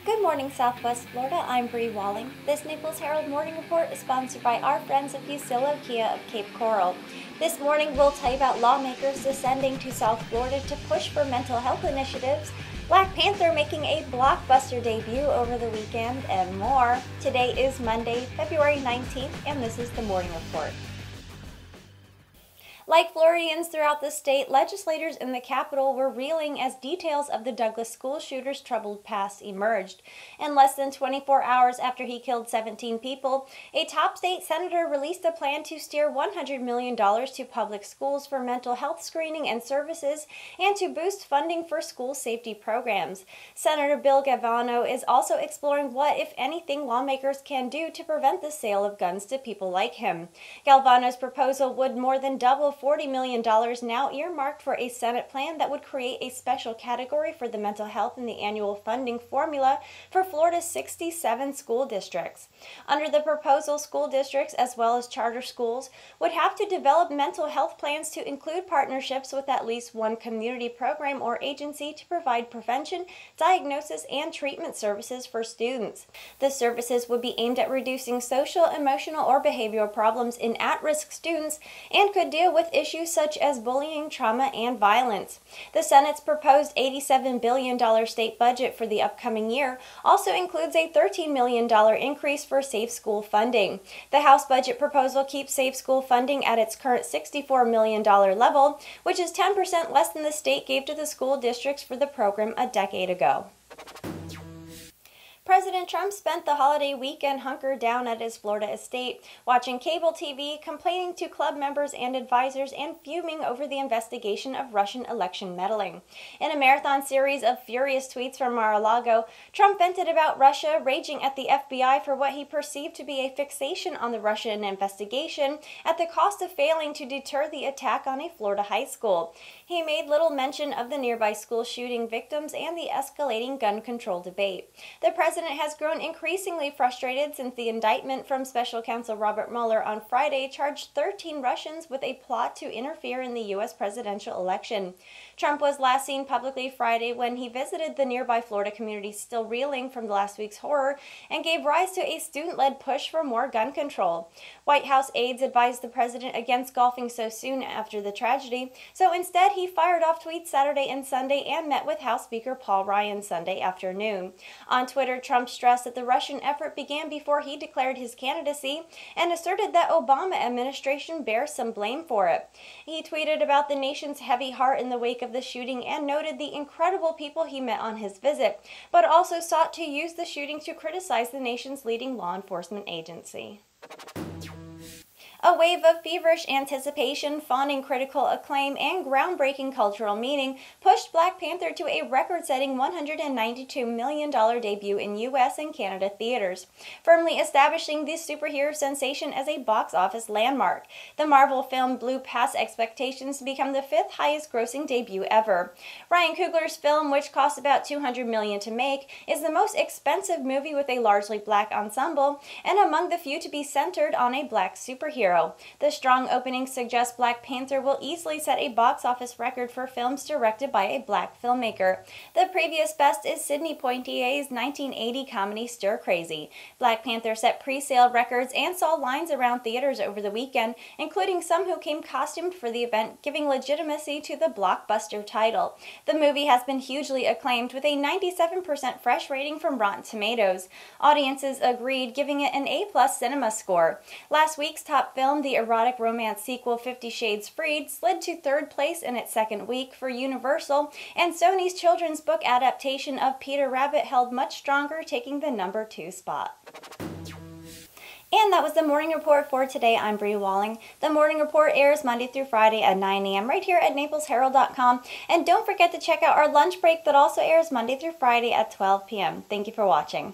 Good morning, Southwest Florida. I'm Bri Walling. This Naples Herald Morning Report is sponsored by our friends at Fusillo Kia of Cape Coral. This morning, we'll tell you about lawmakers descending to South Florida to push for mental health initiatives, Black Panther making a blockbuster debut over the weekend, and more. Today is Monday, February 19th, and this is the Morning Report. Like Floridians throughout the state, legislators in the Capitol were reeling as details of the Douglas school shooter's troubled past emerged. In less than 24 hours after he killed 17 people, a top state senator released a plan to steer $100 million to public schools for mental health screening and services and to boost funding for school safety programs. Senator Bill Galvano is also exploring what, if anything, lawmakers can do to prevent the sale of guns to people like him. Galvano's proposal would more than double $40 million now earmarked for a Senate plan that would create a special category for the mental health in the annual funding formula for Florida's 67 school districts. Under the proposal, school districts as well as charter schools would have to develop mental health plans to include partnerships with at least one community program or agency to provide prevention, diagnosis, and treatment services for students. The services would be aimed at reducing social, emotional, or behavioral problems in at-risk students and could deal with issues such as bullying, trauma, and violence. The Senate's proposed $87 billion state budget for the upcoming year also includes a $13 million increase for safe school funding. The House budget proposal keeps safe school funding at its current $64 million level, which is 10% less than the state gave to the school districts for the program a decade ago. President Trump spent the holiday weekend hunkered down at his Florida estate, watching cable TV, complaining to club members and advisors, and fuming over the investigation of Russian election meddling. In a marathon series of furious tweets from Mar-a-Lago, Trump vented about Russia, raging at the FBI for what he perceived to be a fixation on the Russian investigation at the cost of failing to deter the attack on a Florida high school. He made little mention of the nearby school shooting victims and the escalating gun control debate. The president has grown increasingly frustrated since the indictment from Special Counsel Robert Mueller on Friday charged 13 Russians with a plot to interfere in the U.S. presidential election. Trump was last seen publicly Friday when he visited the nearby Florida community still reeling from last week's horror and gave rise to a student-led push for more gun control. White House aides advised the president against golfing so soon after the tragedy, so instead he fired off tweets Saturday and Sunday and met with House Speaker Paul Ryan Sunday afternoon. On Twitter, Trump stressed that the Russian effort began before he declared his candidacy and asserted that Obama administration bears some blame for it. He tweeted about the nation's heavy heart in the wake of the shooting and noted the incredible people he met on his visit, but also sought to use the shooting to criticize the nation's leading law enforcement agency. A wave of feverish anticipation, fawning critical acclaim, and groundbreaking cultural meaning pushed Black Panther to a record-setting $192 million debut in U.S. and Canada theaters, firmly establishing the superhero sensation as a box office landmark. The Marvel film blew past expectations to become the fifth highest-grossing debut ever. Ryan Coogler's film, which cost about $200 million to make, is the most expensive movie with a largely black ensemble and among the few to be centered on a black superhero. The strong opening suggests Black Panther will easily set a box office record for films directed by a black filmmaker. The previous best is Sidney Poitier's 1980 comedy Stir Crazy. Black Panther set pre-sale records and saw lines around theaters over the weekend, including some who came costumed for the event, giving legitimacy to the blockbuster title. The movie has been hugely acclaimed with a 97% fresh rating from Rotten Tomatoes. Audiences agreed, giving it an A+ cinema score. Last week's top film, the erotic romance sequel 50 Shades Freed, slid to third place in its second week for Universal, and Sony's children's book adaptation of Peter Rabbit held much stronger, taking the number 2 spot. And that was the Morning Report for today. I'm Bri Walling. The Morning Report airs Monday through Friday at 9 a.m. right here at NaplesHerald.com. And don't forget to check out our lunch break that also airs Monday through Friday at 12 p.m. Thank you for watching.